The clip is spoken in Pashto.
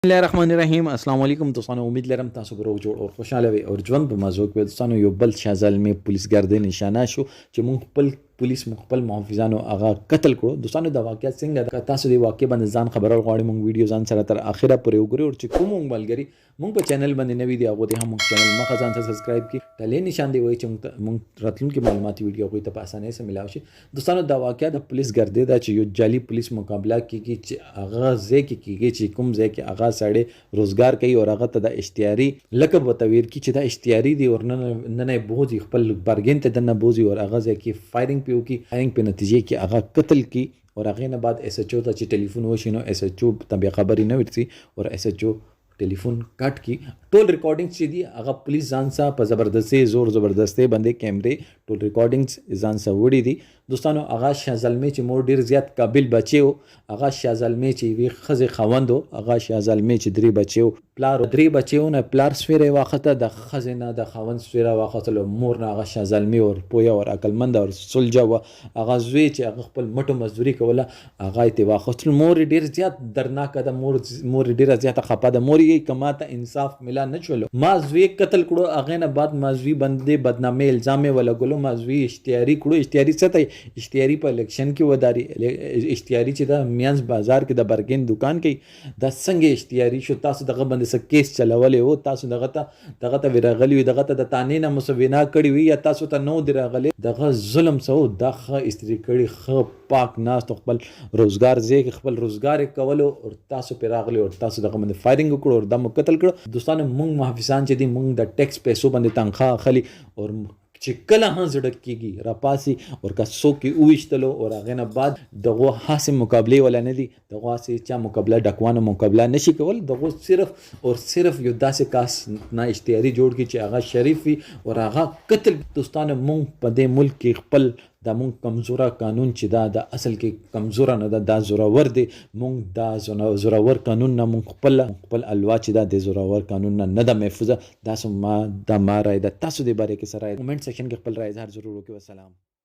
بسم الله الرحمن الرحیم. السلام علیکم دوستانو، امید لرم تاسو به روغ جوړ او خوشاله وي او ژوند په مزو کې. دوستانو یو بل شازلمی پولیسګر د نشانه شو چې مونږ خپل پولیس خپل محافظانو هغه قتل کړو. دوستانو د واقعیت څنګه ده، تاسو د واقع باندې ځان خبرول غواړئ، مونږ ویډیو ځان سره تر اخره پورې وګورئ او چې کوم ملګری مونږ په چینل باندې نوی دی هغه ته هم چینل مخه ځان ته سبسکرایب کړئ، ټلې نشان دی وایي چې مونږ راتلونکي معلوماتي ویډیو کوي ته په اسانۍ سره ملاوي شي. دوستانو د واقعیت د پولیس ګردې دا چې یو جعلي پولیس مقابله کیږي چې هغه ځای کې کیږي چې کوم ځای کې هغه سړی روزګار کوي او هغه ته د اشتیاري لقب وتویر کی چې دا اشتیاري دی او نن بوزي خپل برګین ته دنه بوزي او هغه ځای کې فایرینګ پیو کی فایرینګ په نتیجه کې هغه قتل کی اور هغه نه بعد ایس ایچ او ته چې ټلیفون وشي نو ایس ایچ او ته بیا خبرې نه ورسي اور ایس ایچ او ټلیفون کټ کی. ټول ریکارډینګز چې دي هغه پولیس ځان سره په زبردستي زور زبردستي باندې کیمرې ټول ریکارډینګز ځان سره وړي دي. دوستانو هغه شازلمی چې مور ډیر زیات قابل بچي و، هغه شازلمی چې وی خزه خوند و، هغه شازلمی چې درې بچي و، پلار درې بچي و نه پلار سفیره واخته د خزینه د خوند سفیره واخته مور نه هغه شازلمی او پویا او عقلمند او سلجا و هغه زوی چې هغه خپل مټو مزدوري کوله هغه ته واخته. مور ډیر زیات درناک ده، مور ډیر زیات خپه ده، مور یې کما ته انصاف ملا نه چلو. ما زوی قتل کړو، هغه نه بعد ما زوی باندې بدنامي الزام ولا ګلو ما زوی اشتیاري کړو. اشتیاري څه ته؟ اشتیاري په الیکشن کې وداري اشتیاري چې د میانس بازار کې د برګین دکان کې د څنګه اشتیاري شو. تاسو دغه باندې څه کیس چلولې وو، تاسو دغه ته ورغلی وي، دغه ته د تانې نه مسوینا کړی وي یا تاسو ته نو دی راغلی دغه ظلم سو دغه استری کړي خ پاک ناس خپل روزګار ځای خپل روزګار کولو او تاسو پر راغلی او تاسو دغه باندې فایرینګ وکړو او دمو قتل کړو. دوستانو مونږ محافظان چې دي مونږ د ټیکس پیسو باندې تنخواه اخلي او چې کله هم زړه کېږي راپاسي او که څوک یې وویشتلو او هغې نه بعد دغو هسې مقابلې ولا نه دي، دغو هسې چا مقابله ډکوانو مقابله نشي کول. دغو صرف او صرف یو داسې کاس نه اشتیاري جوړ کړي چې هغه شریف وي او هغه قتل. دوستانو مونږ په دې ملک کې خپل دا مونږ کمزوره قانون چې دا د اصل کې کمزوره نه ده، دا زورور دی. مونږ دا زورور قانون نه مونږ خپل الوا چې دا د زورور قانون نه ده محفوظه. دا ما رای ده، تاسو دې باره کې سره کمنټ سیکشن کې خپل رای اظهار ضرور وکړئ. والسلام.